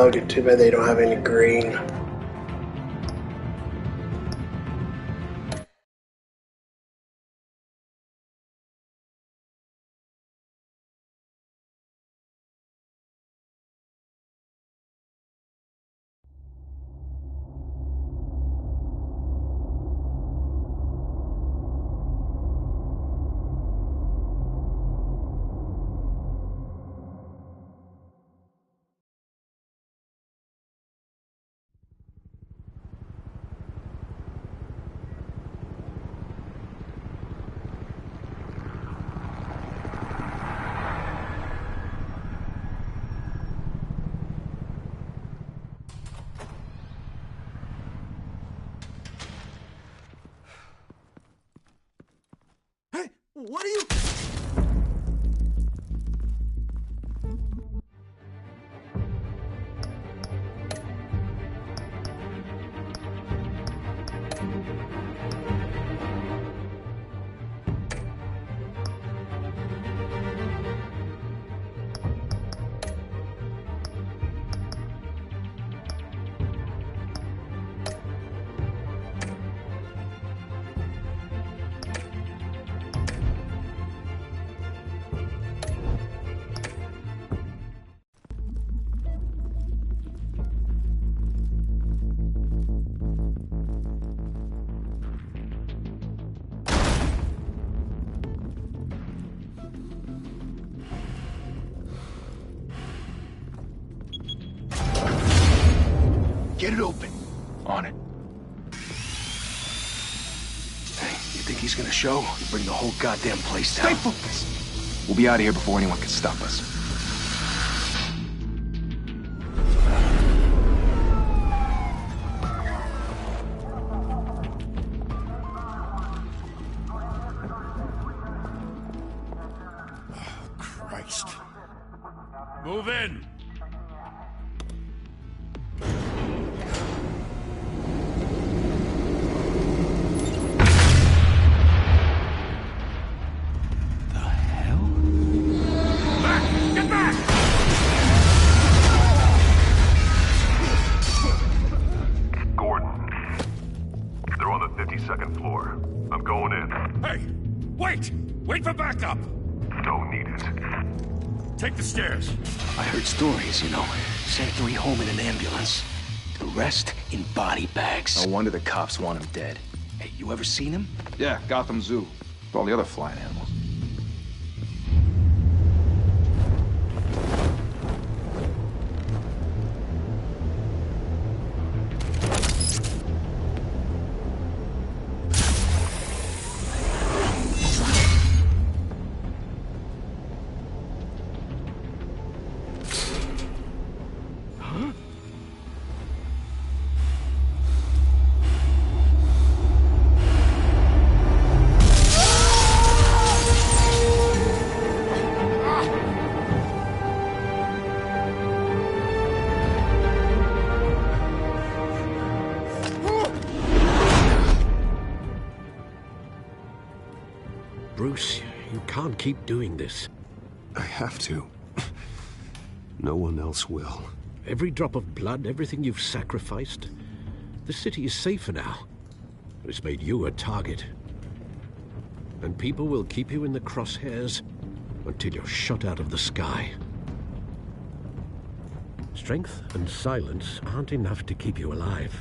unplugged. Too bad they don't have any green. What are you... Get it open. On it. Hey, you think he's gonna show? Bring the whole goddamn place down. Stay focused! We'll be out of here before anyone can stop us. Oh, Christ. Move in! Second floor. I'm going in. Hey! Wait! Wait for backup! Don't need it. Take the stairs. I heard stories, you know. Sent 3 home in an ambulance. The rest in body bags. No wonder the cops want him dead. Hey, you ever seen him? Yeah, Gotham Zoo. With all the other flying animals. Bruce, you can't keep doing this. I have to. No one else will. Every drop of blood, everything you've sacrificed. The city is safer now. It's made you a target. And people will keep you in the crosshairs until you're shot out of the sky. Strength and silence aren't enough to keep you alive.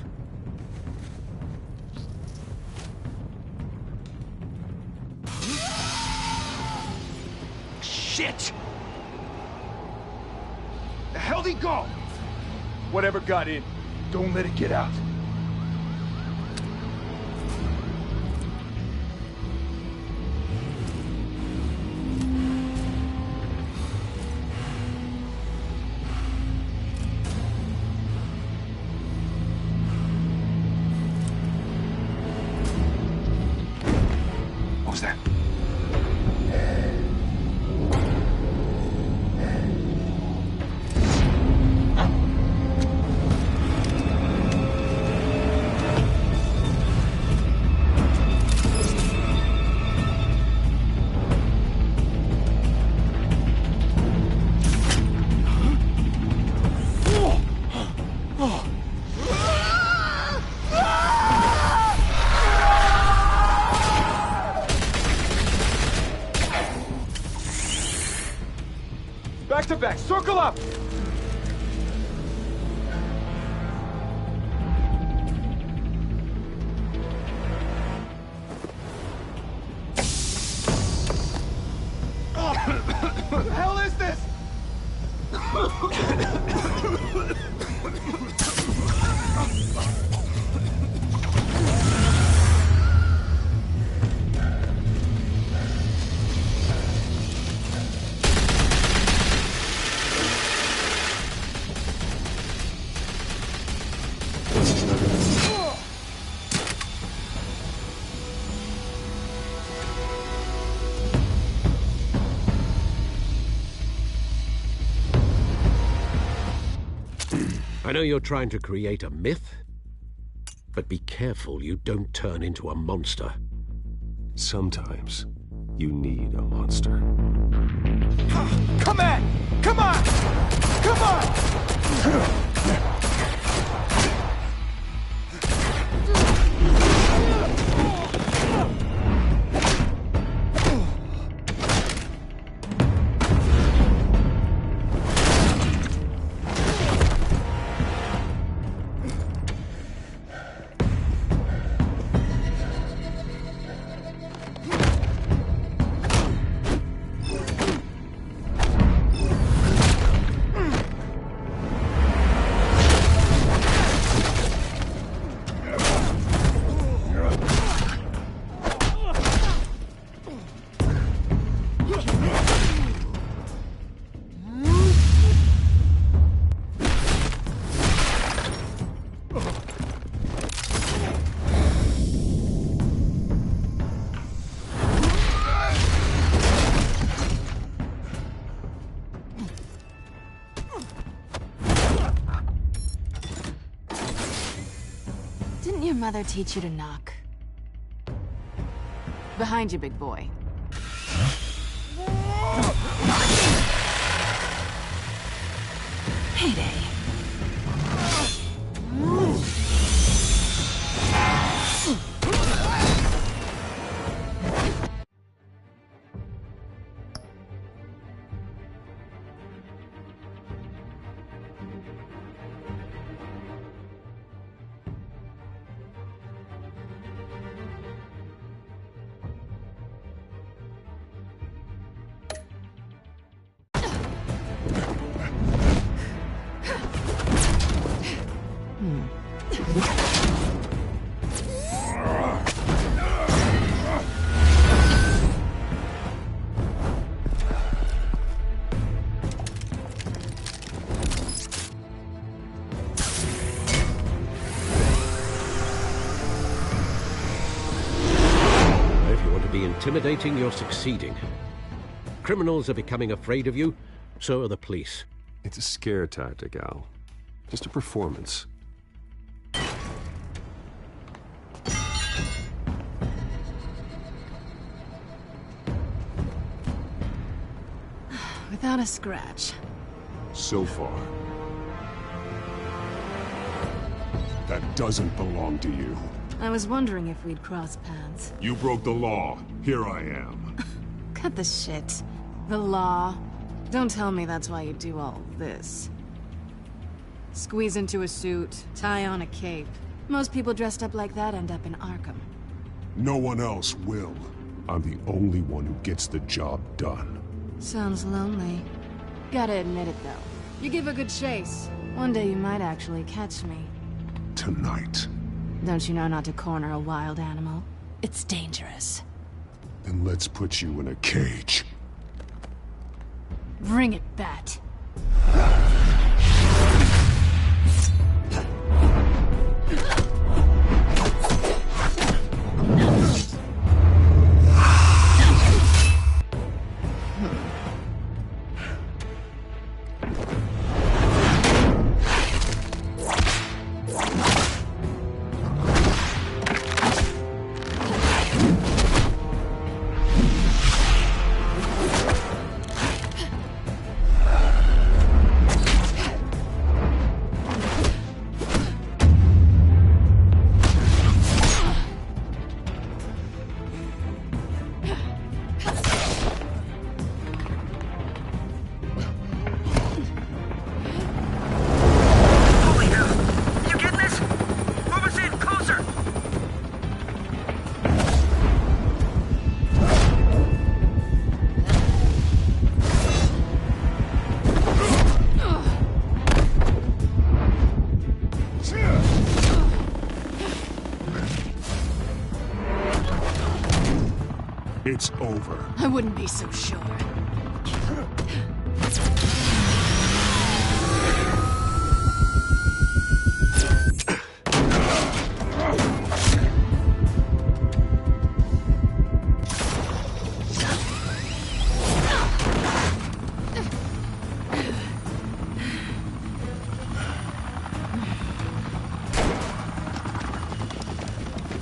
Shit! The hell'd he go? Whatever got in, don't let it get out. What was that? back-to-back! Circle up! What the hell is this? I know you're trying to create a myth, but be careful you don't turn into a monster. Sometimes you need a monster. Come on! Come on! Come on! Didn't your mother teach you to knock? Behind you, big boy. Heyday. Intimidating, you're succeeding. Criminals are becoming afraid of you, so are the police. It's a scare tactic, Al. Just a performance. Without a scratch. So far. That doesn't belong to you. I was wondering if we'd cross paths. You broke the law. Here I am. Cut the shit. The law. Don't tell me that's why you do all this. Squeeze into a suit, tie on a cape. Most people dressed up like that end up in Arkham. No one else will. I'm the only one who gets the job done. Sounds lonely. Gotta admit it, though. You give a good chase. One day you might actually catch me. Tonight. Don't you know not to corner a wild animal? It's dangerous. Then let's put you in a cage. Bring it, Bat. It's over. I wouldn't be so sure.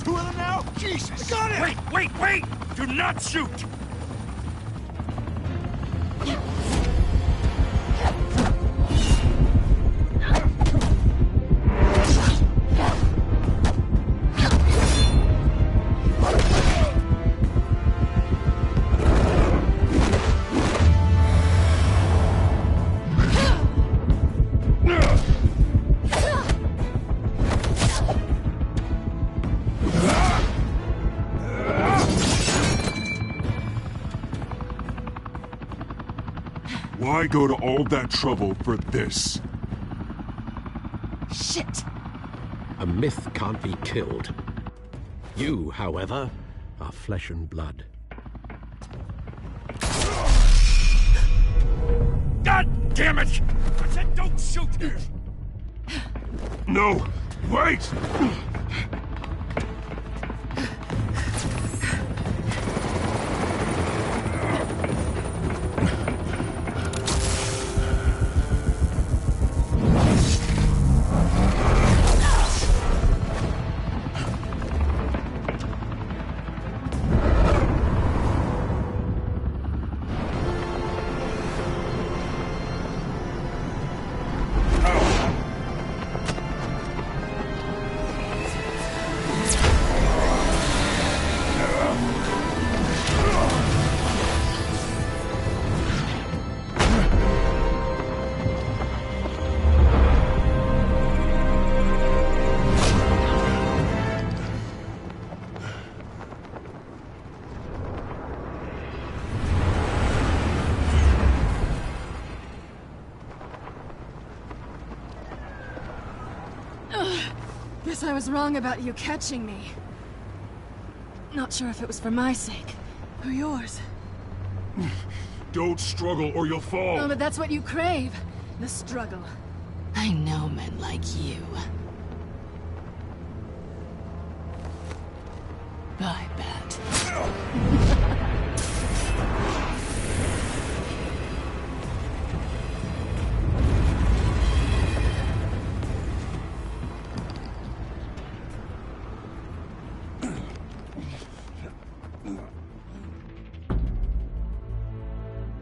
Two of them now? Jesus! Got it! Wait! Do not shoot! Why go to all that trouble for this? Shit! A myth can't be killed. You, however, are flesh and blood. God damn it! I said don't shoot! No! Wait! Guess I was wrong about you catching me. Not sure if it was for my sake, or yours. Don't struggle or you'll fall! Oh, but that's what you crave. The struggle. I know men like you. I bet.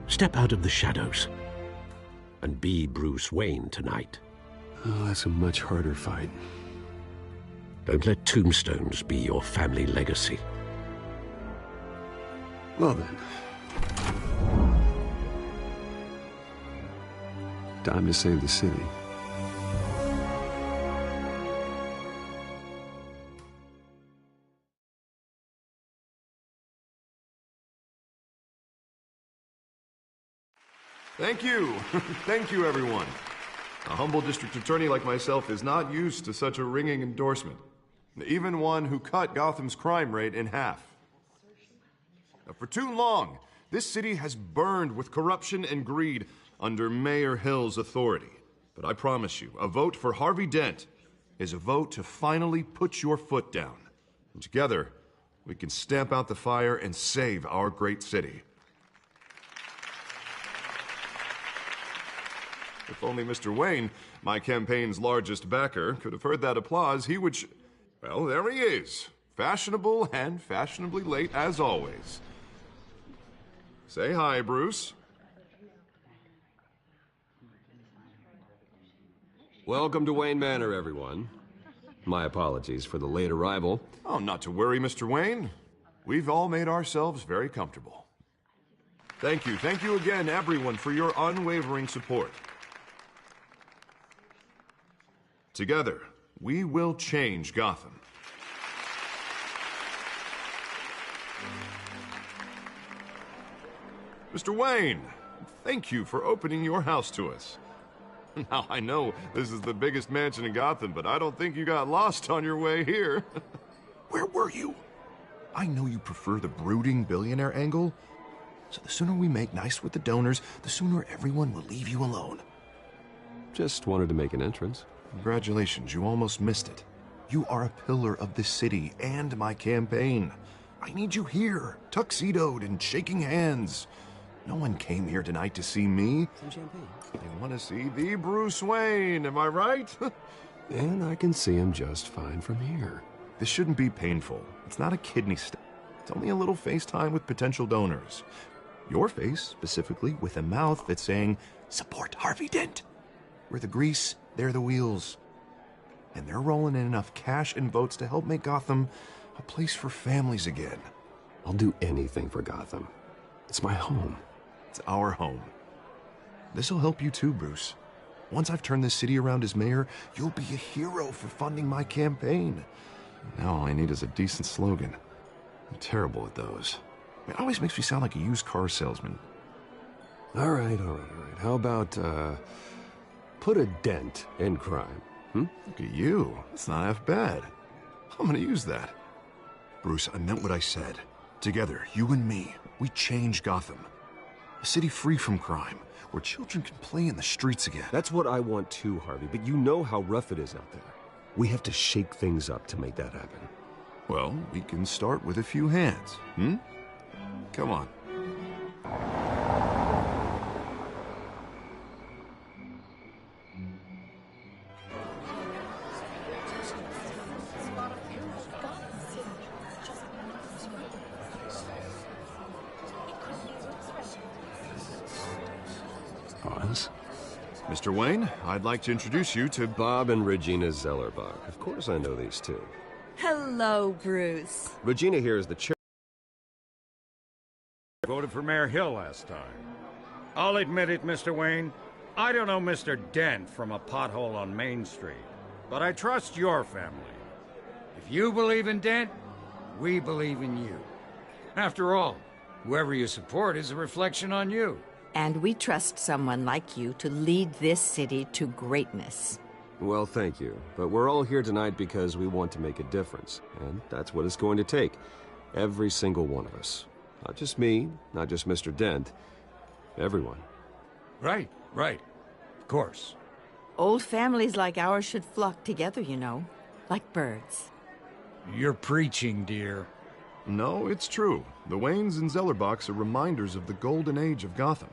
Step out of the shadows and be Bruce Wayne tonight. Oh, that's a much harder fight. Don't let tombstones be your family legacy. Well then. Time to save the city. Thank you. Thank you, everyone. A humble district attorney like myself is not used to such a ringing endorsement. Even one who cut Gotham's crime rate in half. Now, for too long, this city has burned with corruption and greed under Mayor Hill's authority. But I promise you, a vote for Harvey Dent is a vote to finally put your foot down. And together, we can stamp out the fire and save our great city. If only Mr. Wayne, my campaign's largest backer, could have heard that applause, he would well, there he is. Fashionable and fashionably late as always. Say hi, Bruce. Welcome to Wayne Manor, everyone. My apologies for the late arrival. Oh, not to worry, Mr. Wayne. We've all made ourselves very comfortable. Thank you again, everyone, for your unwavering support. Together, we will change Gotham. Mr. Wayne, thank you for opening your house to us. Now, I know this is the biggest mansion in Gotham, but I don't think you got lost on your way here. Where were you? I know you prefer the brooding billionaire angle, so the sooner we make nice with the donors, the sooner everyone will leave you alone. Just wanted to make an entrance. Congratulations, you almost missed it. You are a pillar of this city and my campaign. I need you here, tuxedoed and shaking hands. No one came here tonight to see me. Some champagne. They want to see the Bruce Wayne, am I right? And I can see him just fine from here. This shouldn't be painful. It's not a kidney stone. It's only a little FaceTime with potential donors. Your face, specifically, with a mouth that's saying, support Harvey Dent. We're the grease, they're the wheels. And they're rolling in enough cash and votes to help make Gotham a place for families again. I'll do anything for Gotham. It's my home. It's our home. This'll help you too, Bruce. Once I've turned this city around as mayor, you'll be a hero for funding my campaign. Now all I need is a decent slogan. I'm terrible at those. It always makes me sound like a used car salesman. All right. How about, put a dent in crime? Look at you. It's not half bad. I'm gonna use that. Bruce, I meant what I said. Together, you and me, we change Gotham. A city free from crime, where children can play in the streets again. That's what I want too, Harvey, but you know how rough it is out there. We have to shake things up to make that happen. Well, we can start with a few hands, Come on. Pause. Mr. Wayne, I'd like to introduce you to Bob and Regina Zellerbach. Of course I know these two. Hello, Bruce. Regina here is the chair. Voted for Mayor Hill last time. I'll admit it, Mr. Wayne. I don't know Mr. Dent from a pothole on Main Street, but I trust your family. If you believe in Dent, we believe in you. After all, whoever you support is a reflection on you. And we trust someone like you to lead this city to greatness. Well, thank you. But we're all here tonight because we want to make a difference. And that's what it's going to take. Every single one of us. Not just me, not just Mr. Dent. Everyone. Right. Of course. Old families like ours should flock together, you know. Like birds. You're preaching, dear. No, it's true. The Waynes and Zellerbachs are reminders of the golden age of Gotham.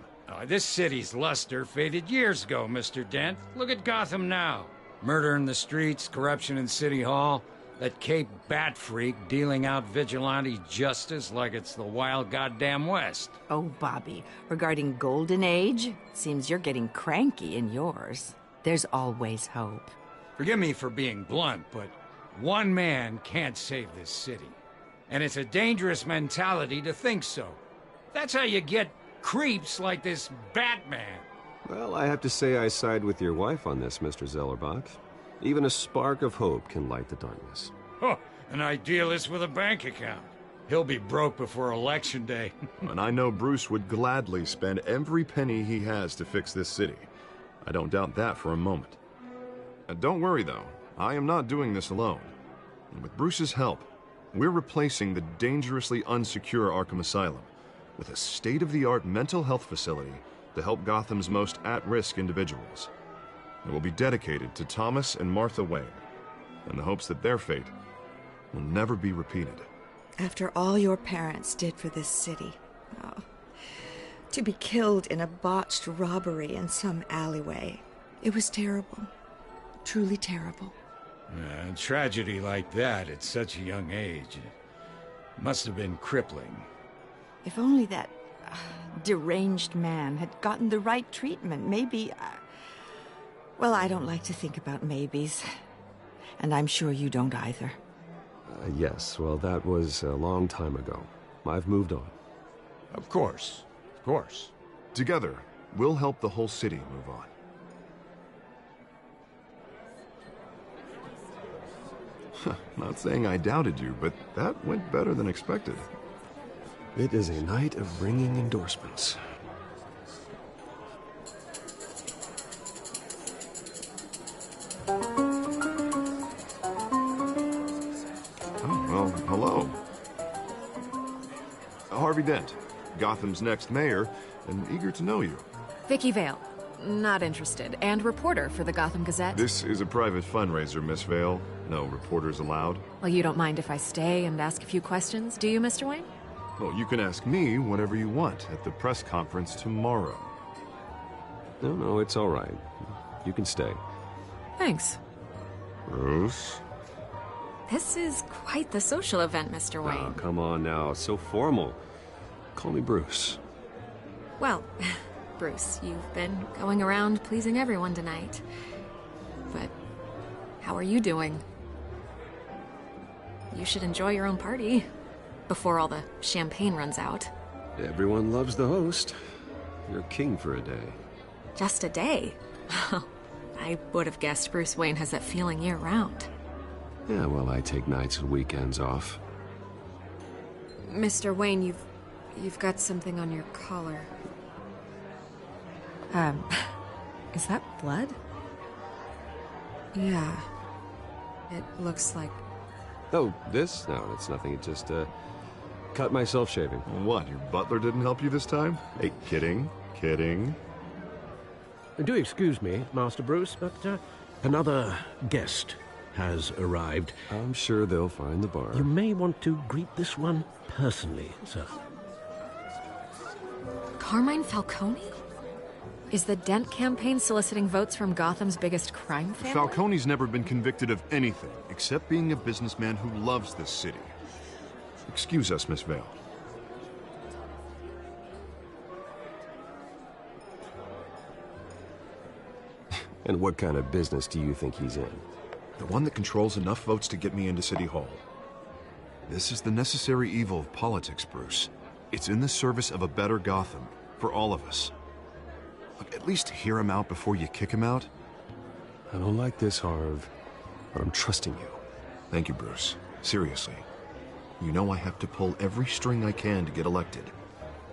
This city's luster faded years ago, Mr. Dent. Look at Gotham now. Murder in the streets, corruption in City Hall, that Cape Bat freak dealing out vigilante justice like it's the wild goddamn West. Oh, Bobby, regarding Golden Age, seems you're getting cranky in yours. There's always hope. Forgive me for being blunt, but one man can't save this city. And it's a dangerous mentality to think so. That's how you get creeps like this Batman. Well, I have to say I side with your wife on this, Mr. Zellerbach. Even a spark of hope can light the darkness. Oh, an idealist with a bank account. He'll be broke before Election Day. And I know Bruce would gladly spend every penny he has to fix this city. I don't doubt that for a moment. Don't worry, though. I am not doing this alone. And with Bruce's help, we're replacing the dangerously unsecure Arkham Asylum with a state-of-the-art mental health facility to help Gotham's most at-risk individuals. It will be dedicated to Thomas and Martha Wayne, in the hopes that their fate will never be repeated. After all your parents did for this city, to be killed in a botched robbery in some alleyway, it was terrible. Truly terrible. A tragedy like that at such a young age, it must have been crippling. If only that deranged man had gotten the right treatment, maybe... Well, I don't like to think about maybes. And I'm sure you don't either. Yes, well, that was a long time ago. I've moved on. Of course. Together, we'll help the whole city move on. Not saying I doubted you, but that went better than expected. It is a night of ringing endorsements. Oh, well, hello. Harvey Dent, Gotham's next mayor, and eager to know you. Vicky Vale. Not interested. And reporter for the Gotham Gazette. This is a private fundraiser, Miss Vale. No reporters allowed. Well, you don't mind if I stay and ask a few questions, do you, Mr. Wayne? Well, you can ask me whatever you want at the press conference tomorrow. No, it's all right. You can stay. Thanks. Bruce? This is quite the social event, Mr. Wayne. Oh, come on now. It's so formal. Call me Bruce. Well, Bruce, you've been going around pleasing everyone tonight. But how are you doing? You should enjoy your own party before all the champagne runs out. Everyone loves the host. You're king for a day. Just a day? I would have guessed Bruce Wayne has that feeling year-round. Yeah, well, I take nights and weekends off. Mr. Wayne, you've got something on your collar. Is that blood? Yeah. It looks like... Oh, this? No, it's nothing. It just, cut myself shaving. What, your butler didn't help you this time? Hey, kidding. Do excuse me, Master Bruce, but another guest has arrived. I'm sure they'll find the bar. You may want to greet this one personally, sir. Carmine Falcone? Is the Dent campaign soliciting votes from Gotham's biggest crime family? Falcone's never been convicted of anything, except being a businessman who loves this city. Excuse us, Miss Vale. And what kind of business do you think he's in? The one that controls enough votes to get me into City Hall. This is the necessary evil of politics, Bruce. It's in the service of a better Gotham, for all of us. Look, at least hear him out before you kick him out. I don't like this, Harv, but I'm trusting you. Thank you, Bruce. Seriously. You know I have to pull every string I can to get elected.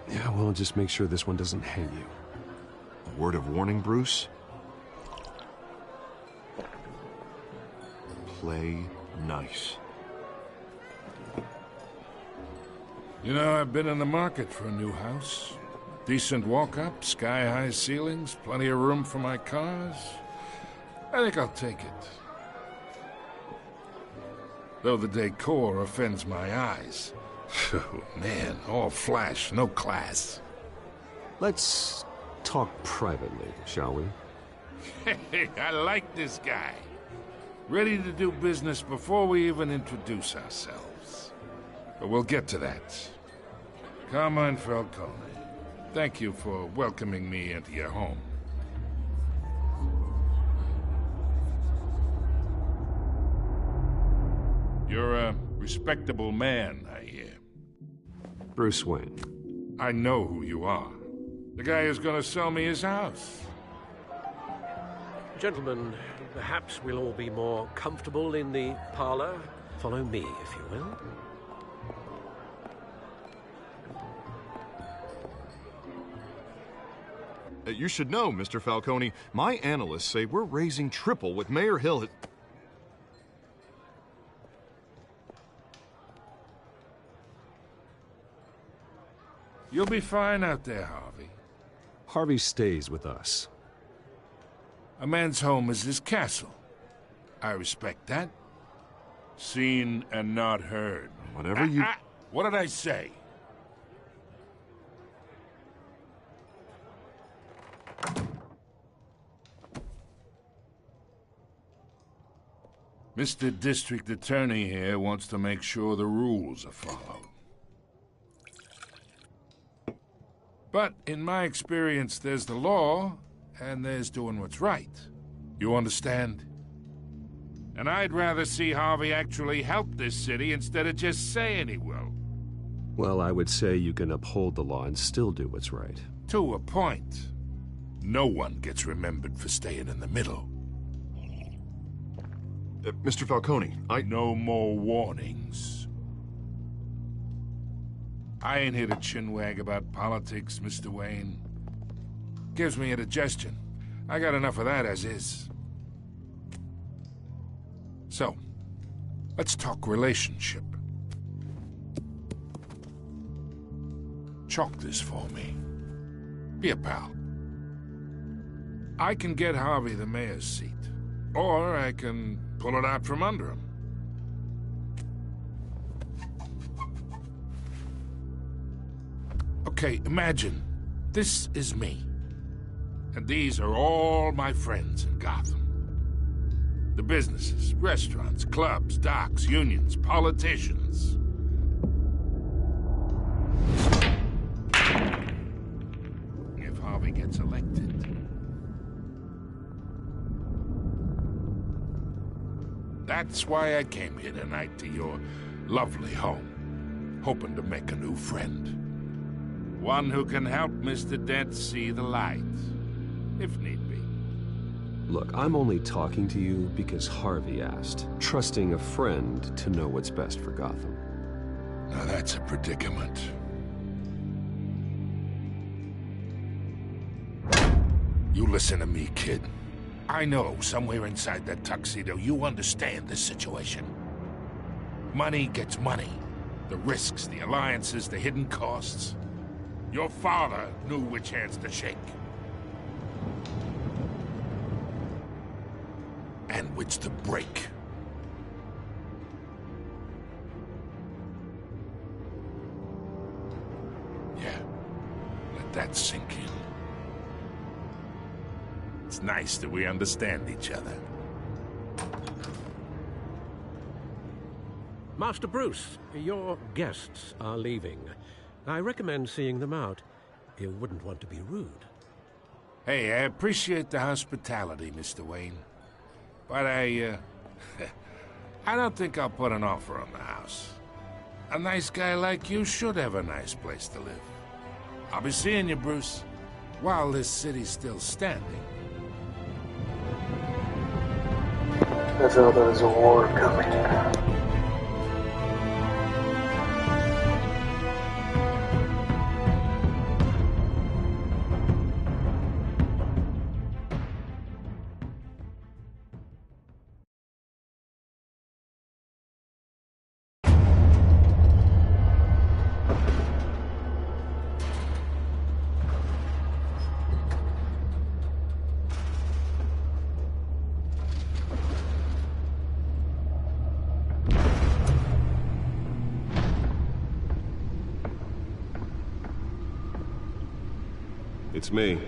Yeah, well, just make sure this one doesn't hang you. A word of warning, Bruce? Play nice. You know, I've been in the market for a new house. Decent walk-up, sky-high ceilings, plenty of room for my cars. I think I'll take it. Though the decor offends my eyes. Oh, man, all flash, no class. Let's talk privately, shall we? Hey, I like this guy. Ready to do business before we even introduce ourselves. But we'll get to that. Carmine Falcone, thank you for welcoming me into your home. You're a respectable man, I hear. Bruce Wayne. I know who you are. The guy who's gonna sell me his house. Gentlemen, perhaps we'll all be more comfortable in the parlor. Follow me, if you will. You should know, Mr. Falcone, my analysts say we're raising triple with Mayor Hill. You'll be fine out there, Harvey. Harvey stays with us. A man's home is his castle. I respect that. Seen and not heard. Whatever you... What did I say? Mr. District Attorney here wants to make sure the rules are followed. But in my experience, there's the law, and there's doing what's right. You understand? And I'd rather see Harvey actually help this city instead of just saying he will. Well, I would say you can uphold the law and still do what's right. To a point. No one gets remembered for staying in the middle. Mr. Falcone, No more warnings. I ain't here to chinwag about politics, Mr. Wayne. Gives me indigestion. I got enough of that as is. So, let's talk relationship. chalk this for me. Be a pal. I can get Harvey the mayor's seat, or I can pull it out from under him. Okay, imagine this is me, and these are all my friends in Gotham. The businesses, restaurants, clubs, docks, unions, politicians. If Harvey gets elected, that's why I came here tonight to your lovely home, hoping to make a new friend. One who can help Mr. Dent see the light, if need be. Look, I'm only talking to you because Harvey asked, trusting a friend to know what's best for Gotham. Now that's a predicament. You listen to me, kid. I know somewhere inside that tuxedo you understand this situation. Money gets money. The risks, the alliances, the hidden costs. Your father knew which hands to shake. And which to break. Yeah, let that sink in. It's nice that we understand each other. Master Bruce, your guests are leaving. I recommend seeing them out. You wouldn't want to be rude. Hey, I appreciate the hospitality, Mr. Wayne. But I don't think I'll put an offer on the house. A nice guy like you should have a nice place to live. I'll be seeing you, Bruce, while this city's still standing. I feel there's a war coming. It's me.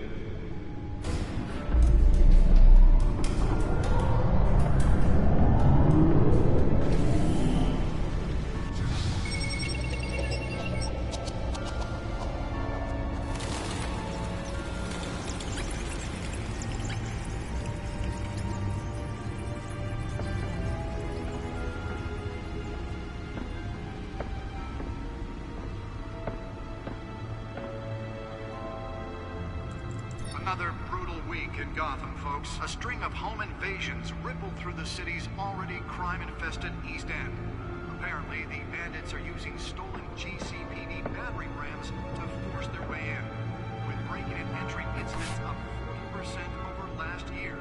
Another brutal week in Gotham, folks. A string of home invasions rippled through the city's already crime-infested East End. Apparently, the bandits are using stolen GCPD battering rams to force their way in, with break-in and entry incidents up 40% over last year.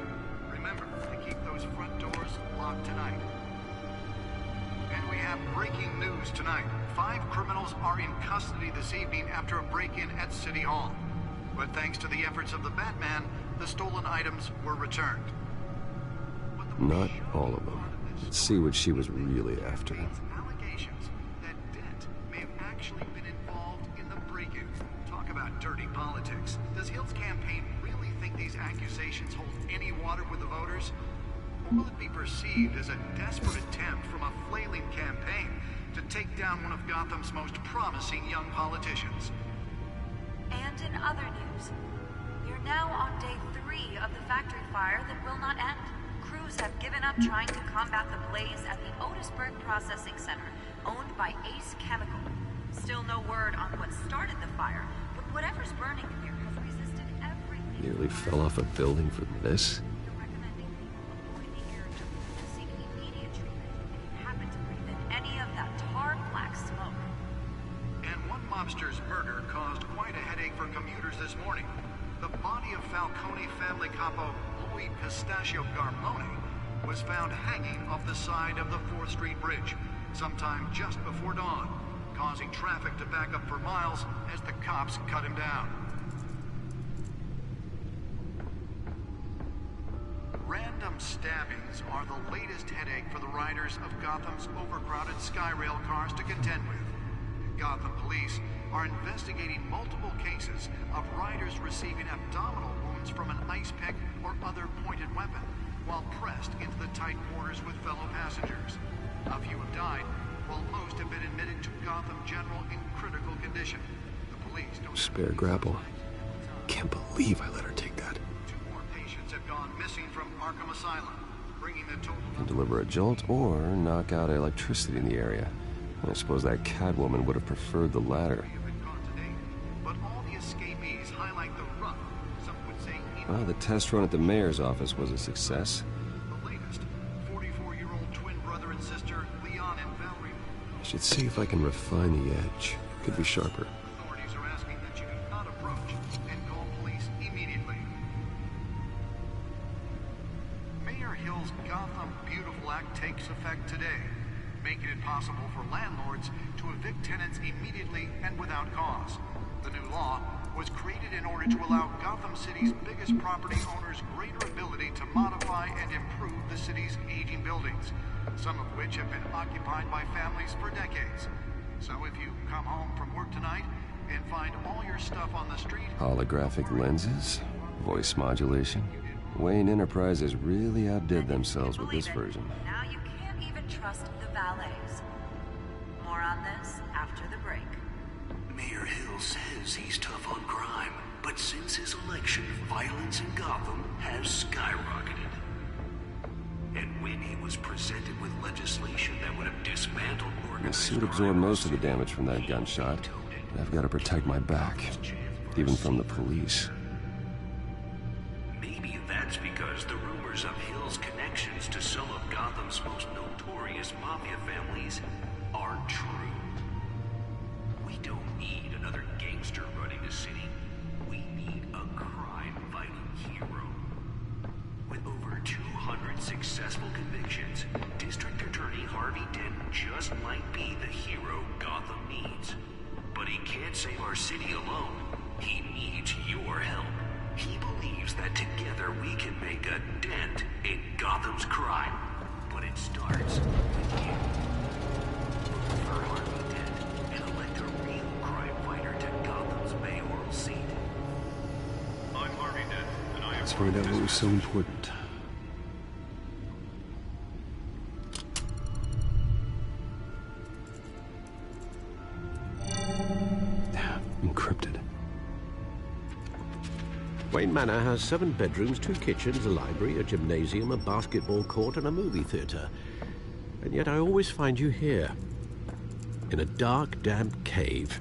Remember to keep those front doors locked tonight. And we have breaking news tonight. 5 criminals are in custody this evening after a break-in at City Hall. But thanks to the efforts of the Batman, the stolen items were returned. Not all of them. Let's see what she was really after. Allegations that Dent may have actually been involved in the break-in. Talk about dirty politics. Does Hill's campaign really think these accusations hold any water with the voters? Or will it be perceived as a desperate attempt from a flailing campaign to take down one of Gotham's most promising young politicians? And in other news, we are now on day 3 of the factory fire that will not end. Crews have given up trying to combat the blaze at the Otisburg Processing Center, owned by Ace Chemical. Still no word on what started the fire, but whatever's burning in here has resisted everything. Nearly fell off a building for this. They're recommending people avoid the air to seek immediate treatment if you happen to breathe in any of that tar black smoke. And one mobster's murder caused quite a headache for commuters this morning. The body of Falcone family capo Louis Pistachio Garmone was found hanging off the side of the 4th Street Bridge sometime just before dawn. causing traffic to back up for miles as the cops cut him down. Random stabbings are the latest headache for the riders of Gotham's overcrowded Skyrail cars to contend with. Gotham police are investigating multiple cases of riders receiving abdominal wounds from an ice pick or other pointed weapon while pressed into the tight quarters with fellow passengers. A few have died, while most have been admitted to Gotham General in critical condition. The police don't Spare grapple. Can't believe I let her take that. have gone missing from Arkham Asylum, bringing the total... Can deliver a jolt or knock out electricity in the area. I suppose that Catwoman would have preferred the latter. But all the escapees highlight the rough, some would say... Well, the test run at the mayor's office was a success. The latest, 44-year-old twin brother and sister, Leon and Valerie. I should see if I can refine the edge. Could be sharper. Authorities are asking that you do not approach and call police immediately. Mayor Hill's Gotham Beautiful Act takes effect today, making it possible for landlords to evict tenants immediately and without cause. The new law was created in order to allow Gotham City's biggest property owners greater ability to modify and improve the city's aging buildings, some of which have been occupied by families for decades. So if you come home from work tonight and find all your stuff on the street... Holographic lenses? Voice modulation? Wayne Enterprises really outdid themselves with this version. Now you can't even trust the valets. More on this after the break. Mayor Hill says he's tough on crime, but since his election, violence in Gotham has skyrocketed. And when he was presented with legislation that would have dismantled The suit absorbed most of the damage from that gunshot. I've got to protect my back, even from the police. Maybe that's because the rumors of Hill's connections to some of Gotham's most notorious mafia families aren't true. We don't need another gangster running the city. We need a crime-fighting hero. With over 200 successful convictions, District Attorney Harvey Dent just might be the hero Gotham needs. But he can't save our city alone. He needs your help. He believes that together we can make a dent in Gotham's crime. But it starts with you. Vote for Harvey Dent and elect a real crime fighter to Gotham's mayoral seat. I'm Harvey Dent, and I am... Let's find out what was so important. Encrypted. Wayne Manor has 7 bedrooms, 2 kitchens, a library, a gymnasium, a basketball court, and a movie theater. And yet I always find you here, in a dark, damp cave,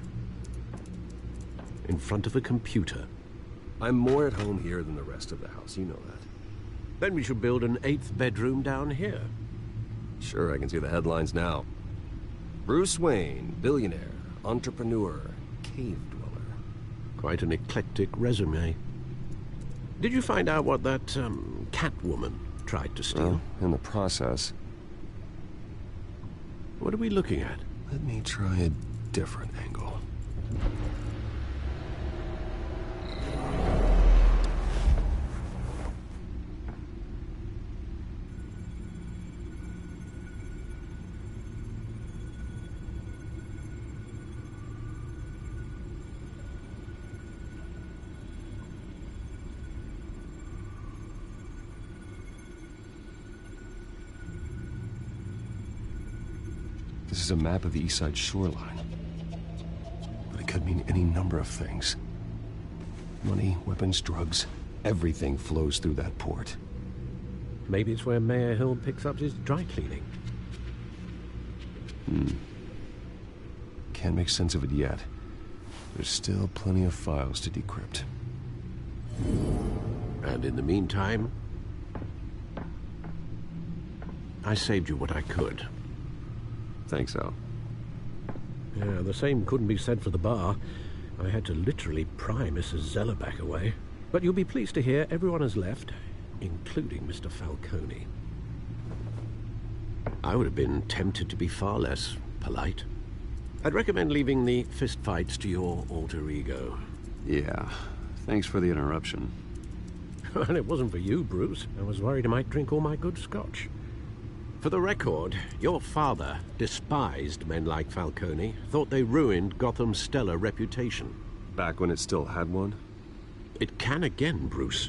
in front of a computer. I'm more at home here than the rest of the house, you know that. Then we should build an 8th bedroom down here. Sure, I can see the headlines now. Bruce Wayne, billionaire, entrepreneur, cave dweller. Quite an eclectic resume. Did you find out what that, Catwoman tried to steal? In the process. What are we looking at? Let me try a different angle. This is a map of the East Side shoreline. But it could mean any number of things. Money, weapons, drugs, everything flows through that port. Maybe it's where Mayor Hill picks up his dry cleaning. Can't make sense of it yet. There's still plenty of files to decrypt. And in the meantime, I saved you what I could. Thanks, Al. Yeah, the same couldn't be said for the bar. I had to literally pry Mrs. Zellerback away. But you'll be pleased to hear everyone has left, including Mr. Falcone. I would have been tempted to be far less polite. I'd recommend leaving the fistfights to your alter ego. Yeah, thanks for the interruption. And it wasn't for you, Bruce. I was worried I might drink all my good scotch. For the record, your father despised men like Falcone, thought they ruined Gotham's stellar reputation. Back when it still had one? It can again, Bruce.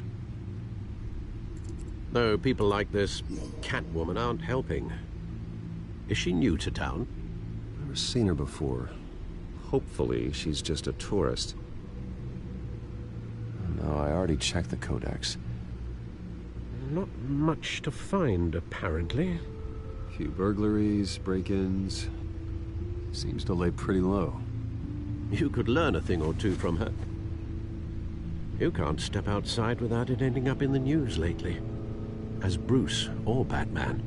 Though people like this Catwoman aren't helping. Is she new to town? Never seen her before. Hopefully, she's just a tourist. No, I already checked the codex. Not much to find, apparently. Few burglaries, break-ins. Seems to lay pretty low. You could learn a thing or two from her. You can't step outside without it ending up in the news lately. As Bruce or Batman.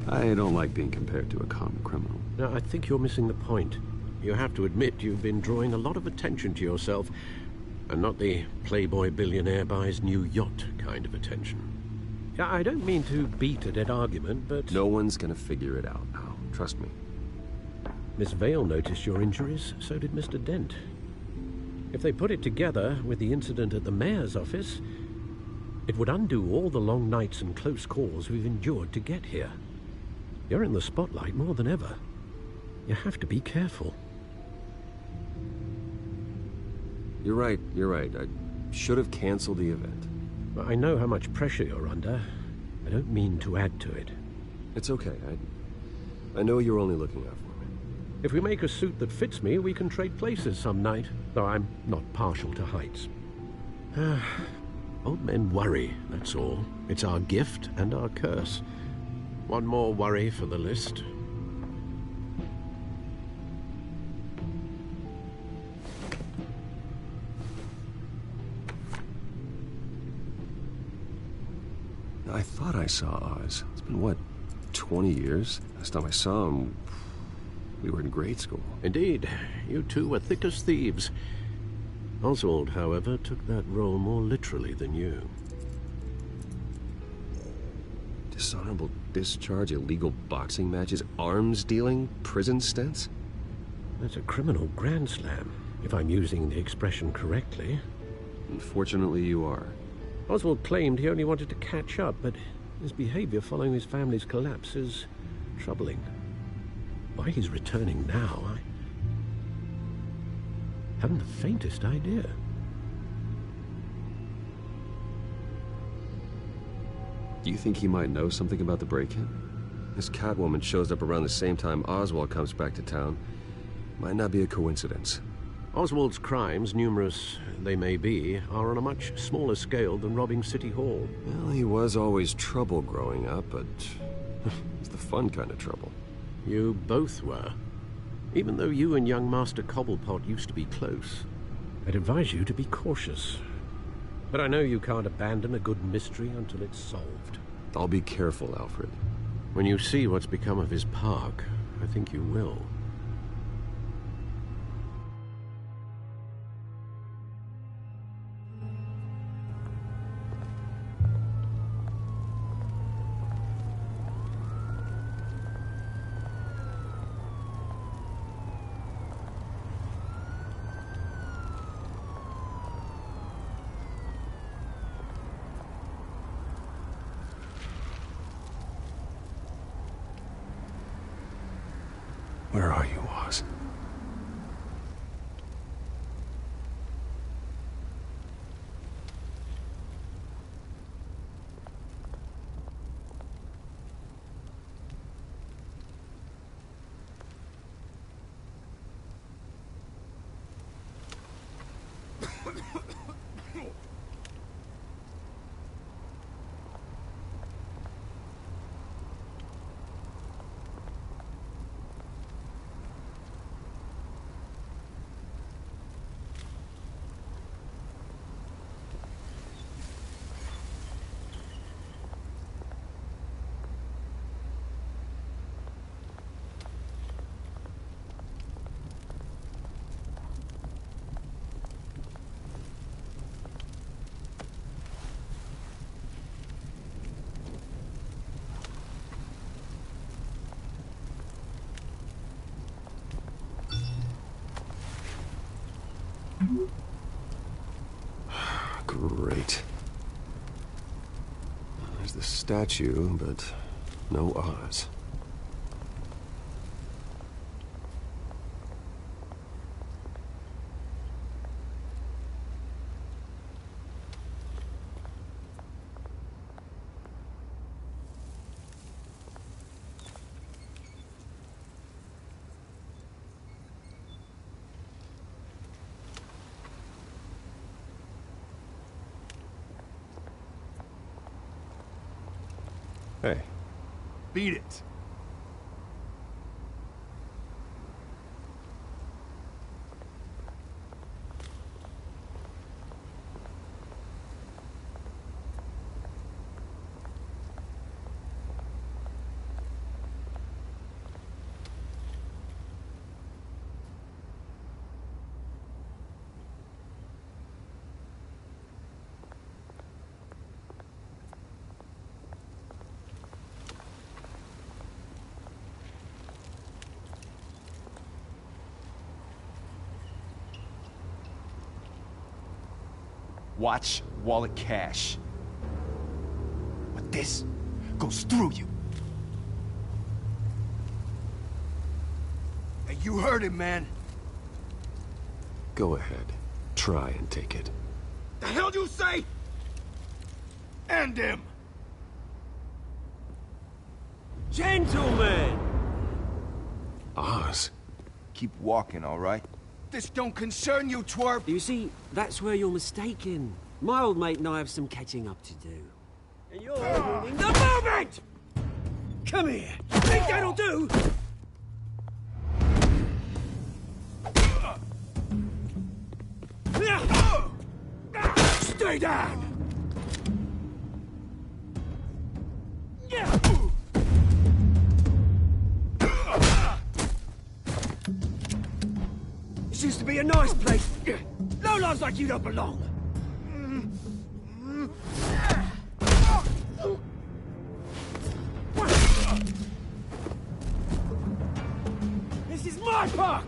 I don't like being compared to a common criminal. No, I think you're missing the point. You have to admit you've been drawing a lot of attention to yourself, and not the playboy billionaire buys new yacht kind of attention. I don't mean to beat a dead argument, but... No one's gonna figure it out now. Trust me. Miss Vale noticed your injuries, so did Mr. Dent. If they put it together with the incident at the mayor's office, it would undo all the long nights and close calls we've endured to get here. You're in the spotlight more than ever. You have to be careful. You're right. I should have canceled the event. I know how much pressure you're under. I don't mean to add to it. It's okay. I know you're only looking out for me. If we make a suit that fits me, we can trade places some night, though I'm not partial to heights. Old men worry, that's all. It's our gift and our curse. One more worry for the list. I thought I saw Oz. It's been, what, 20 years? Last time I saw him, we were in grade school. Indeed. You two were thick as thieves. Oswald, however, took that role more literally than you. Dishonorable discharge, illegal boxing matches, arms dealing, prison stints? That's a criminal grand slam, if I'm using the expression correctly. Unfortunately, you are. Oswald claimed he only wanted to catch up, but his behavior following his family's collapse is troubling. Why he's returning now, I haven't the faintest idea. Do you think he might know something about the break-in? This Catwoman shows up around the same time Oswald comes back to town. Might not be a coincidence. Oswald's crimes, numerous they may be, are on a much smaller scale than robbing City Hall. Well, he was always trouble growing up, but it's the fun kind of trouble. You both were. Even though you and young Master Cobblepot used to be close. I'd advise you to be cautious. But I know you can't abandon a good mystery until it's solved. I'll be careful, Alfred. When you see what's become of his park, I think you will. Where are you, Oz? Great. There's the statue, but no Oz. Hey. Beat it. Watch wallet cash. But this goes through you. Hey, you heard him, man. Go ahead. Try and take it. The hell you say? End him! Gentlemen! Oz. Keep walking, all right? This don't concern you, twerp! You see, that's where you're mistaken. My old mate and I have some catching up to do. And you're ruining the moment! Come here! Think that'll do? Stay down! This used to be a nice place. No lives like you don't belong. This is my park!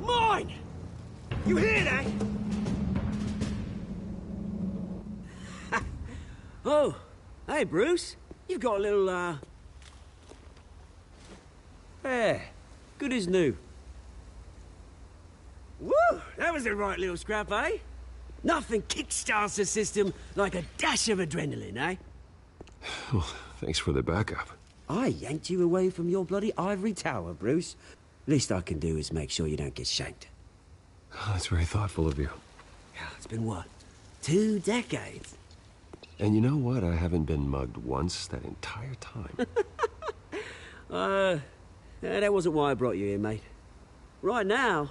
Mine! You hear that? Oh, hey, Bruce. You've got a little, Yeah, good as new. Woo! That was a right little scrap, eh? Nothing kickstarts the system like a dash of adrenaline, eh? Well, thanks for the backup. I yanked you away from your bloody ivory tower, Bruce. Least I can do is make sure you don't get shanked. Oh, that's very thoughtful of you. Yeah, it's been what? 2 decades? And you know what? I haven't been mugged once that entire time. That wasn't why I brought you here, mate. Right now,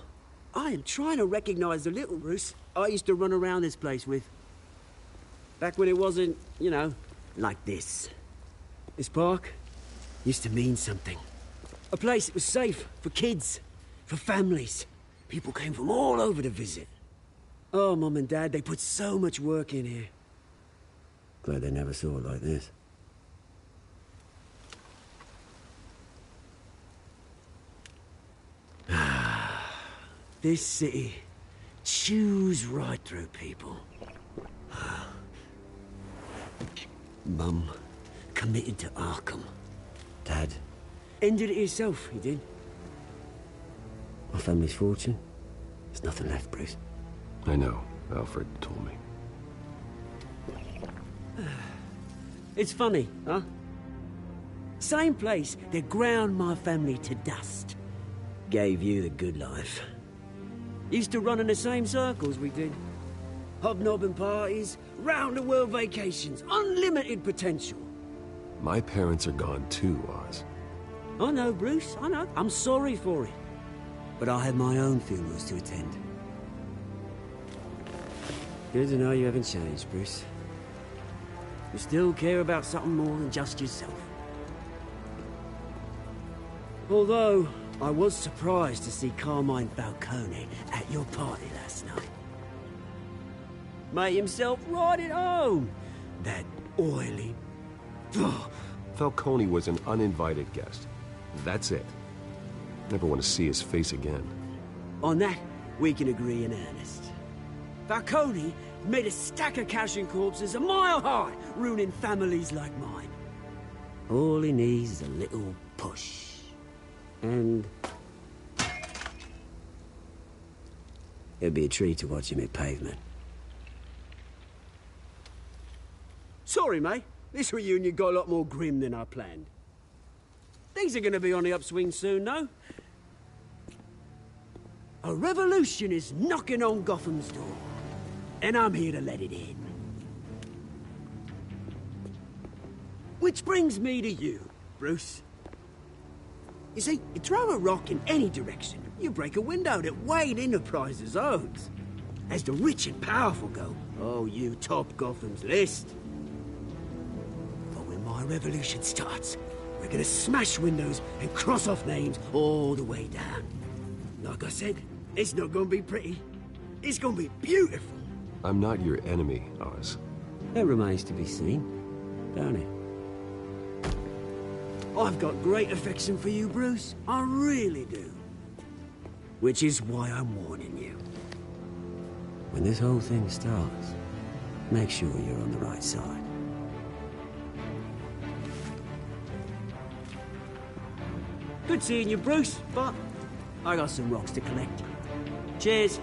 I am trying to recognize the little Bruce I used to run around this place with. Back when it wasn't, you know, like this. This park used to mean something. A place that was safe for kids, for families. People came from all over to visit. Oh, Mum and Dad, they put so much work in here. Glad they never saw it like this. This city chews right through people. Mum committed to Arkham. Dad ended it himself, he did. My family's fortune, there's nothing left, Bruce. I know. Alfred told me. It's funny, huh? Same place that ground my family to dust. Gave you the good life. Used to run in the same circles we did. Hobnobbing parties, round-the-world vacations, unlimited potential. My parents are gone too, Oz. I know, Bruce, I know. I'm sorry for it. But I have my own funerals to attend. Good to know you haven't changed, Bruce. You still care about something more than just yourself. Although, I was surprised to see Carmine Falcone at your party last night. Made himself right at home. That oily... Falcone was an uninvited guest. That's it. Never want to see his face again. On that, we can agree in earnest. Falcone made a stack of cashing corpses a mile high, ruining families like mine. All he needs is a little push. And... it'd be a treat to watch him hit pavement. Sorry, mate. This reunion got a lot more grim than I planned. Things are gonna be on the upswing soon, though. A revolution is knocking on Gotham's door. And I'm here to let it in. Which brings me to you, Bruce. You see, you throw a rock in any direction, you break a window that Wayne Enterprises owns. As the rich and powerful go, oh, you top Gotham's list. But when my revolution starts, we're gonna smash windows and cross off names all the way down. Like I said, it's not gonna be pretty. It's gonna be beautiful. I'm not your enemy, Oz. That remains to be seen, don't it? I've got great affection for you, Bruce. I really do. Which is why I'm warning you. When this whole thing starts, make sure you're on the right side. Good seeing you, Bruce, but I got some rocks to collect. Cheers.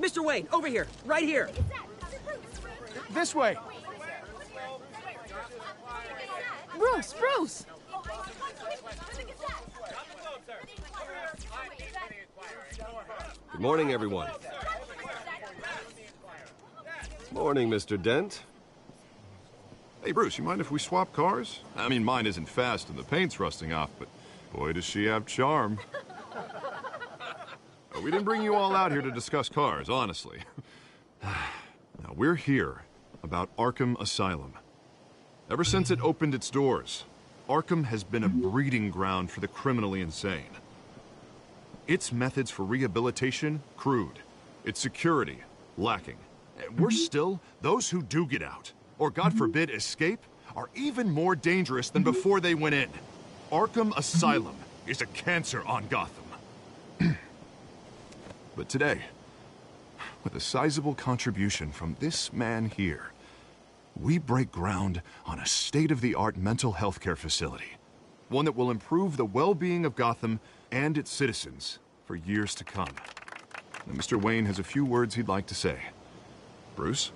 Mr. Wayne, over here, right here. This way. Bruce, Bruce! Good morning, everyone. Morning, Mr. Dent. Hey, Bruce, you mind if we swap cars? I mean, mine isn't fast and the paint's rusting off, but boy, does she have charm. We didn't bring you all out here to discuss cars, honestly. Now, we're here about Arkham Asylum. Ever since it opened its doors, Arkham has been a breeding ground for the criminally insane. Its methods for rehabilitation, crude. Its security, lacking. And worse still, those who do get out, or God forbid, escape, are even more dangerous than before they went in. Arkham Asylum is a cancer on Gotham. But today, with a sizable contribution from this man here, we break ground on a state-of-the-art mental health care facility. One that will improve the well-being of Gotham and its citizens for years to come. Now, Mr. Wayne has a few words he'd like to say. Bruce?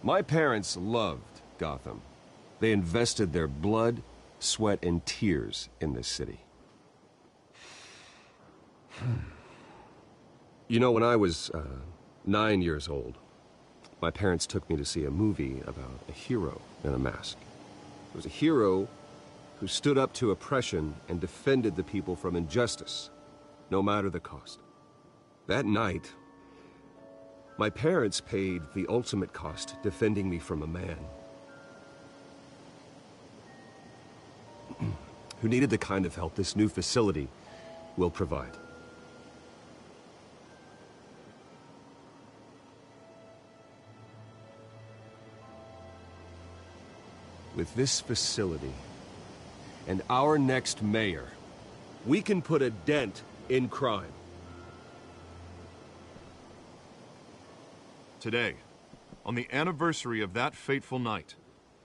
My parents loved Gotham. They invested their blood, sweat, and tears in this city. You know, when I was 9 years old, my parents took me to see a movie about a hero in a mask. It was a hero who stood up to oppression and defended the people from injustice, no matter the cost. That night, my parents paid the ultimate cost defending me from a man who needed the kind of help this new facility will provide. With this facility and our next mayor, we can put a dent in crime. Today, on the anniversary of that fateful night,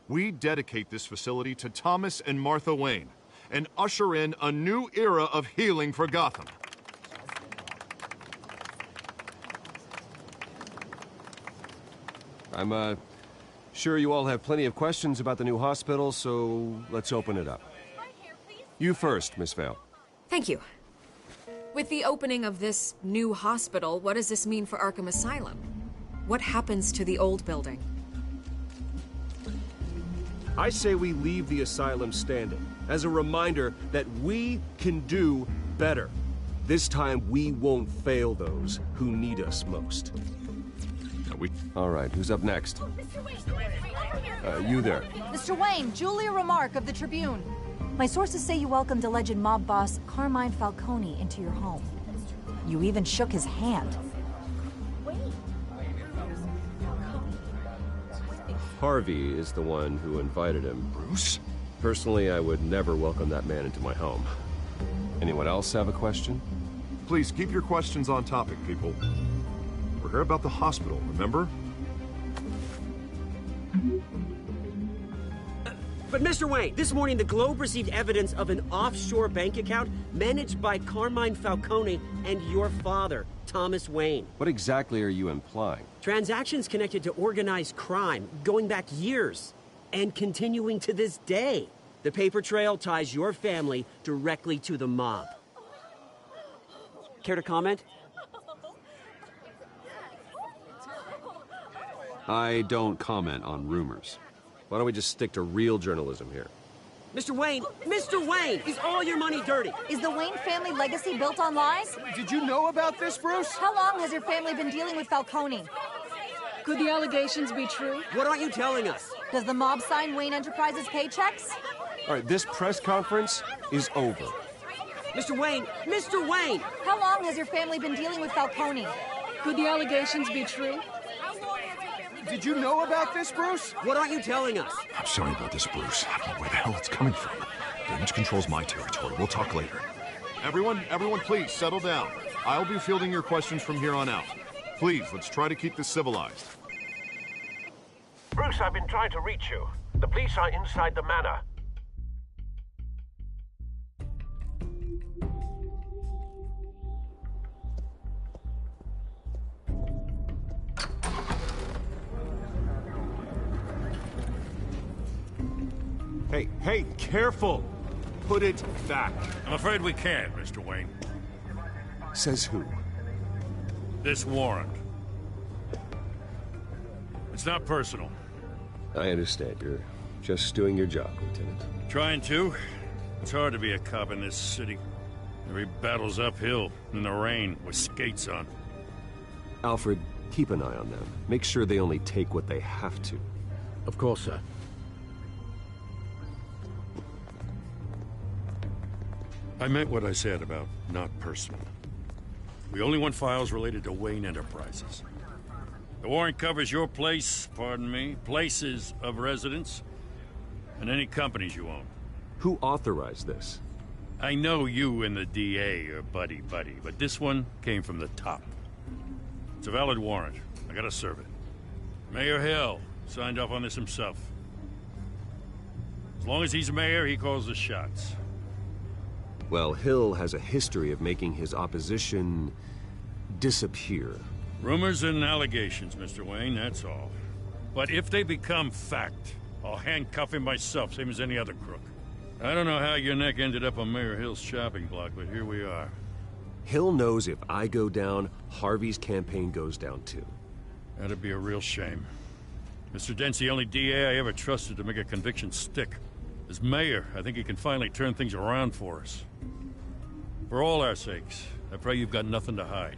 we dedicate this facility to Thomas and Martha Wayne and usher in a new era of healing for Gotham. I'm, sure you all have plenty of questions about the new hospital, so let's open it up. You first, Miss Vale. Thank you. With the opening of this new hospital, what does this mean for Arkham Asylum? What happens to the old building? I say we leave the asylum standing, as a reminder that we can do better. This time, we won't fail those who need us most. All right, who's up next? You there. Mr. Wayne, Julia Remark of the Tribune. My sources say you welcomed alleged mob boss Carmine Falcone into your home. You even shook his hand. Harvey is the one who invited him. Bruce? Personally, I would never welcome that man into my home. Anyone else have a question? Please, keep your questions on topic, people. We're here about the hospital, remember? But Mr. Wayne, this morning the Globe received evidence of an offshore bank account managed by Carmine Falcone and your father, Thomas Wayne. What exactly are you implying? Transactions connected to organized crime, going back years, and continuing to this day. The paper trail ties your family directly to the mob. Care to comment? I don't comment on rumors. Why don't we just stick to real journalism here? Mr. Wayne, is all your money dirty? Is the Wayne family legacy built on lies? Did you know about this, Bruce? How long has your family been dealing with Falcone? Could the allegations be true? What aren't you telling us? Does the mob sign Wayne Enterprises paychecks? All right, this press conference is over. Mr. Wayne! How long has your family been dealing with Falcone? Could the allegations be true? Did you know about this, Bruce? What aren't you telling us? I'm sorry about this, Bruce. I don't know where the hell it's coming from. Damage control's my territory. We'll talk later. Everyone, please, settle down. I'll be fielding your questions from here on out. Please, let's try to keep this civilized. Bruce, I've been trying to reach you. The police are inside the manor. Hey, careful! Put it back. I'm afraid we can't, Mr. Wayne. Says who? This warrant. It's not personal. I understand. You're just doing your job, Lieutenant. Trying to. It's hard to be a cop in this city. Every battle's uphill, in the rain, with skates on. Alfred, keep an eye on them. Make sure they only take what they have to. Of course, sir. I meant what I said about not personal. We only want files related to Wayne Enterprises. The warrant covers your place, pardon me, places of residence, and any companies you own. Who authorized this? I know you and the DA are buddy-buddy, but this one came from the top. It's a valid warrant. I gotta serve it. Mayor Hill signed off on this himself. As long as he's mayor, he calls the shots. Well, Hill has a history of making his opposition disappear. Rumors and allegations, Mr. Wayne, that's all. But if they become fact, I'll handcuff him myself, same as any other crook. I don't know how your neck ended up on Mayor Hill's shopping block, but here we are. Hill knows if I go down, Harvey's campaign goes down too. That'd be a real shame. Mr. Dent's the only DA I ever trusted to make a conviction stick. As mayor, I think he can finally turn things around for us. For all our sakes, I pray you've got nothing to hide.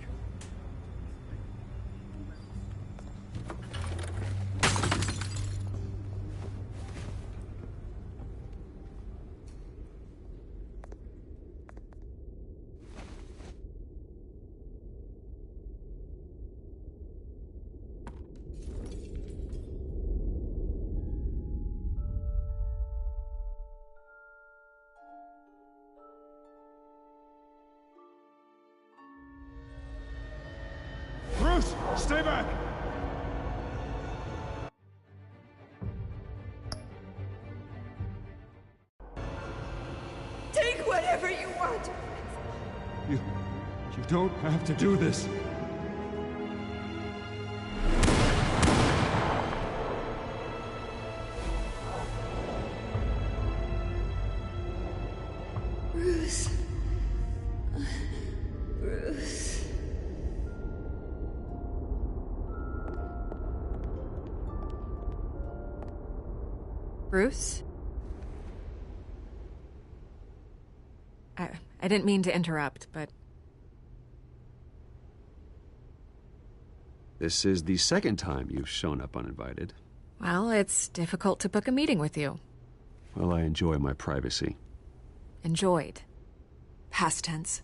Bruce, stay back! Take whatever you want. You don't have to do this. Bruce. Bruce. Bruce? I didn't mean to interrupt, but... This is the second time you've shown up uninvited. Well, it's difficult to book a meeting with you. Well, I enjoy my privacy. Enjoyed. Past tense.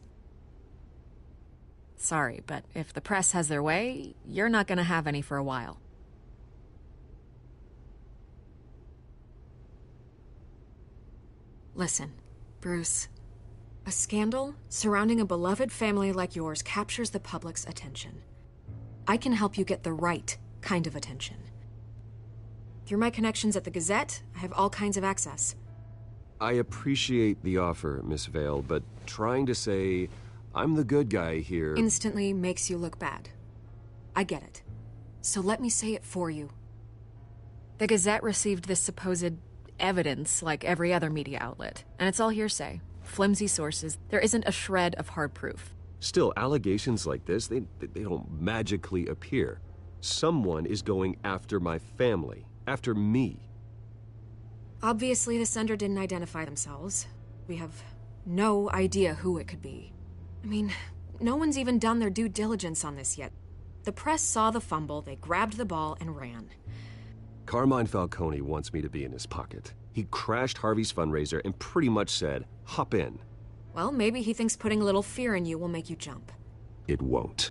Sorry, but if the press has their way, you're not gonna have any for a while. Listen, Bruce. A scandal surrounding a beloved family like yours captures the public's attention. I can help you get the right kind of attention. Through my connections at the Gazette, I have all kinds of access. I appreciate the offer, Miss Vale, but trying to say I'm the good guy here... instantly makes you look bad. I get it. So let me say it for you. The Gazette received this supposed evidence like every other media outlet, and it's all hearsay. Flimsy sources. There isn't a shred of hard proof. Still, allegations like this, they don't magically appear. Someone is going after my family, after me. Obviously, the sender didn't identify themselves. We have no idea who it could be. I mean, no one's even done their due diligence on this yet. The press saw the fumble, they grabbed the ball and ran. Carmine Falcone wants me to be in his pocket. He crashed Harvey's fundraiser and pretty much said, hop in. Well, maybe he thinks putting a little fear in you will make you jump. It won't.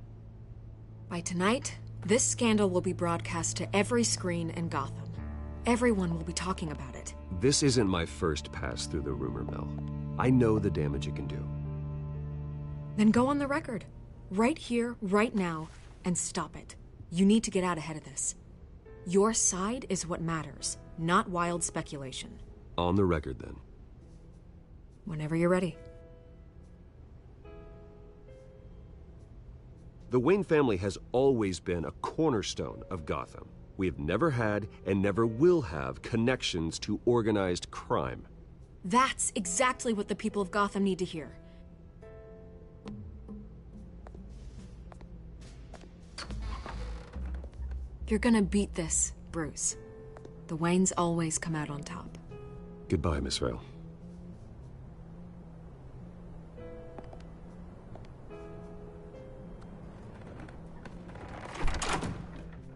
By tonight, this scandal will be broadcast to every screen in Gotham. Everyone will be talking about it. This isn't my first pass through the rumor mill. I know the damage it can do. Then go on the record. Right here, right now, and stop it. You need to get out ahead of this. Your side is what matters, not wild speculation. On the record, then. Whenever you're ready. The Wayne family has always been a cornerstone of Gotham. We have never had and never will have connections to organized crime. That's exactly what the people of Gotham need to hear. You're gonna beat this, Bruce. The Waynes always come out on top. Goodbye, Miss Vale.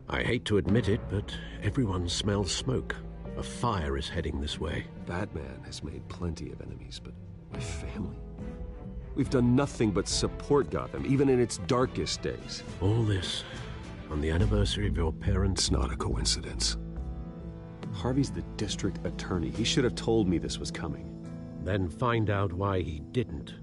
I hate to admit it, but everyone smells smoke. A fire is heading this way. Batman has made plenty of enemies, but my family? We've done nothing but support Gotham, even in its darkest days. All this on the anniversary of your parents'... It's not a coincidence. Harvey's the district attorney. He should have told me this was coming. Then find out why he didn't.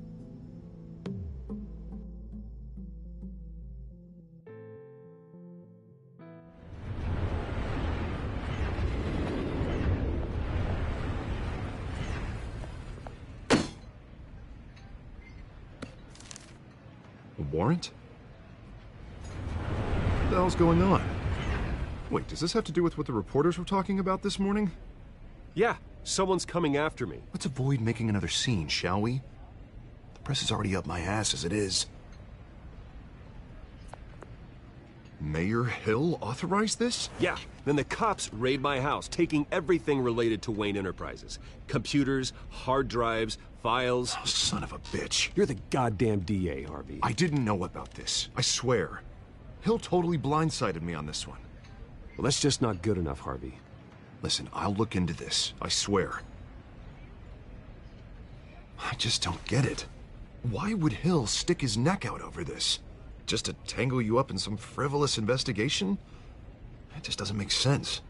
A warrant? What the hell's going on? Wait, does this have to do with what the reporters were talking about this morning? Yeah, someone's coming after me. Let's avoid making another scene, shall we? The press is already up my ass as it is. Mayor Hill authorized this? Yeah, then the cops raid my house, taking everything related to Wayne Enterprises. Computers, hard drives, files. Oh, son of a bitch. You're the goddamn DA, Harvey. I didn't know about this. I swear. Hill totally blindsided me on this one. Well, that's just not good enough, Harvey. Listen, I'll look into this. I swear. I just don't get it. Why would Hill stick his neck out over this? Just to tangle you up in some frivolous investigation? It just doesn't make sense.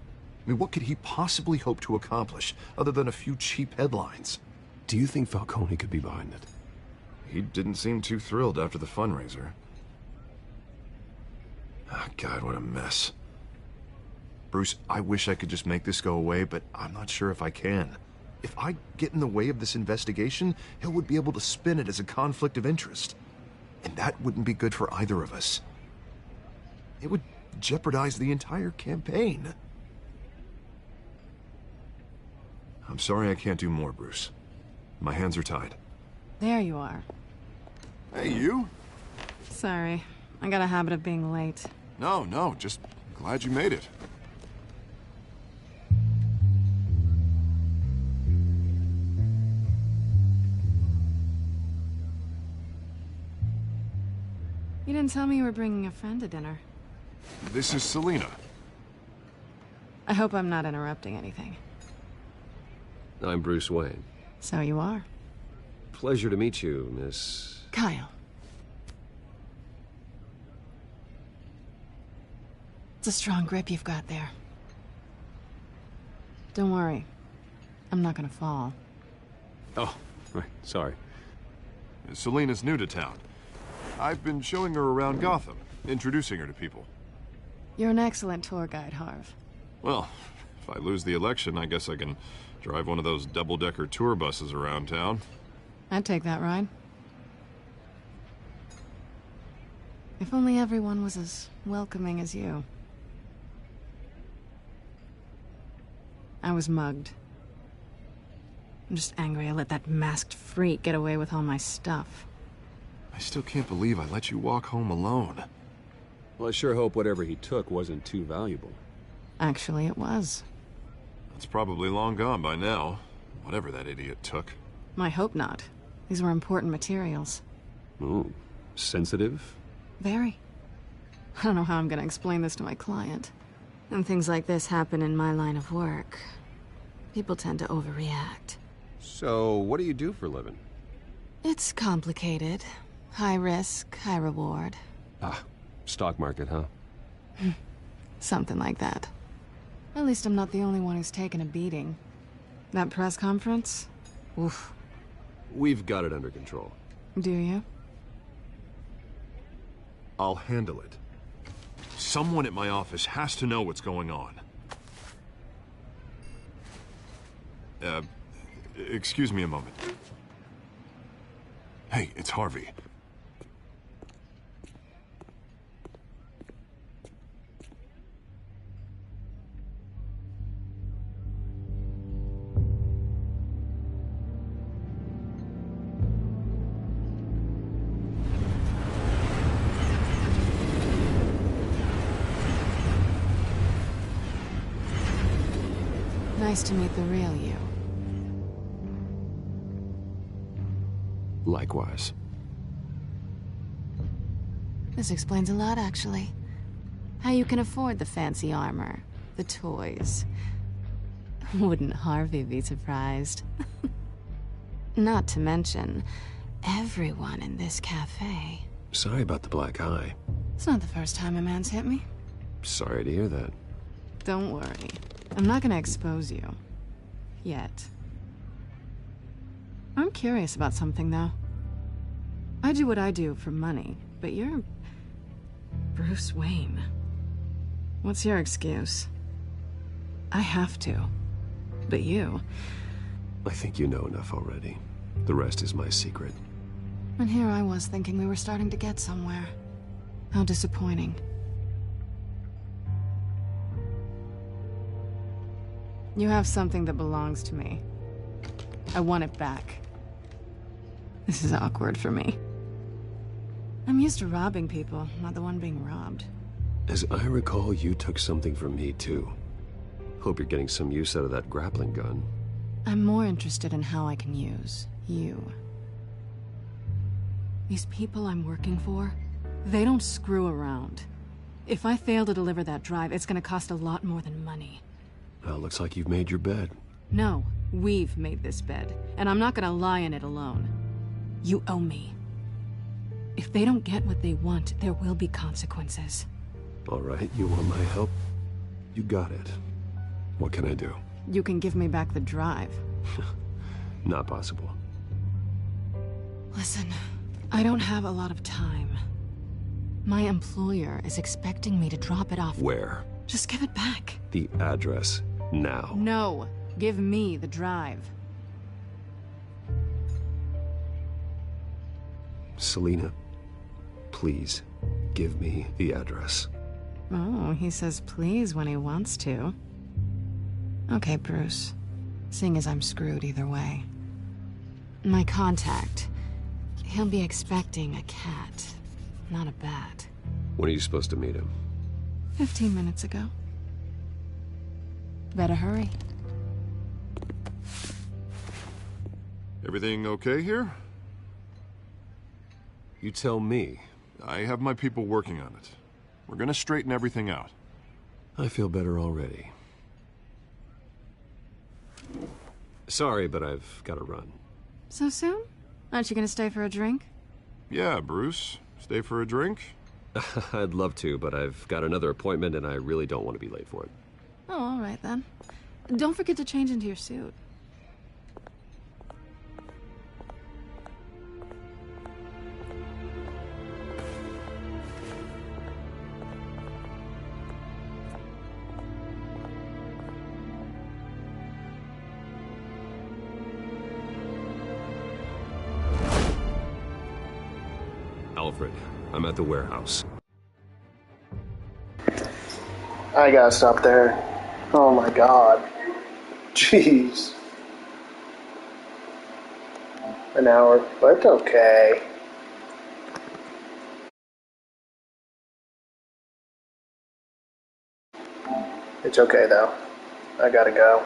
I mean, what could he possibly hope to accomplish other than a few cheap headlines? Do you think Falcone could be behind it? He didn't seem too thrilled after the fundraiser. Oh, God, what a mess. Bruce, I wish I could just make this go away, but I'm not sure if I can. If I get in the way of this investigation, Hill would be able to spin it as a conflict of interest. And that wouldn't be good for either of us. It would jeopardize the entire campaign. I'm sorry I can't do more, Bruce. My hands are tied. There you are. Hey, you. Sorry. I got a habit of being late. No, just glad you made it. You didn't tell me you were bringing a friend to dinner. This is Selina. I hope I'm not interrupting anything. I'm Bruce Wayne. So you are. Pleasure to meet you, Miss... Kyle. It's a strong grip you've got there. Don't worry. I'm not gonna fall. Oh, right, sorry. Selina's new to town. I've been showing her around Gotham, introducing her to people. You're an excellent tour guide, Harv. Well, if I lose the election, I guess I can drive one of those double-decker tour buses around town. I'd take that ride. If only everyone was as welcoming as you. I was mugged. I'm just angry I let that masked freak get away with all my stuff. I still can't believe I let you walk home alone. Well, I sure hope whatever he took wasn't too valuable. Actually, it was. It's probably long gone by now, whatever that idiot took. I hope not. These were important materials. Ooh, sensitive? Very. I don't know how I'm gonna explain this to my client. When things like this happen in my line of work, people tend to overreact. So, what do you do for a living? It's complicated. High risk, high reward. Ah, stock market, huh? Something like that. At least I'm not the only one who's taken a beating. That press conference? Oof. We've got it under control. Do you? I'll handle it. Someone at my office has to know what's going on. Excuse me a moment. Hey, it's Harvey. Nice to meet the real you. Likewise. This explains a lot, actually. How you can afford the fancy armor, the toys. Wouldn't Harvey be surprised? Not to mention, everyone in this cafe. Sorry about the black eye. It's not the first time a man's hit me. Sorry to hear that. Don't worry. I'm not gonna expose you. Yet. I'm curious about something, though. I do what I do for money, but you're... Bruce Wayne. What's your excuse? I have to. But you... I think you know enough already. The rest is my secret. And here I was thinking we were starting to get somewhere. How disappointing. You have something that belongs to me. I want it back. This is awkward for me. I'm used to robbing people, not the one being robbed. As I recall, you took something from me, too. Hope you're getting some use out of that grappling gun. I'm more interested in how I can use you. These people I'm working for, they don't screw around. If I fail to deliver that drive, it's gonna cost a lot more than money. Well, looks like you've made your bed. No, we've made this bed, and I'm not gonna lie in it alone. You owe me. If they don't get what they want, there will be consequences. All right, you want my help? You got it. What can I do? You can give me back the drive. Not possible. Listen, I don't have a lot of time. My employer is expecting me to drop it off. Where? Just give it back. The address, now. No, give me the drive. Selina, please, give me the address. Oh, he says please when he wants to. Okay, Bruce. Seeing as I'm screwed either way. My contact, he'll be expecting a cat. not a bat. When are you supposed to meet him? 15 minutes ago. Better hurry. Everything okay here? You tell me. I have my people working on it. We're gonna straighten everything out. I feel better already. Sorry, but I've got to run. So soon? Aren't you gonna stay for a drink? Yeah, Bruce. Stay for a drink? I'd love to, but I've got another appointment and I really don't want to be late for it. Oh, all right then. Don't forget to change into your suit. Alfred, I'm at the warehouse. I gotta stop there. Oh my god. Jeez. An hour, but okay. It's okay though. I gotta go.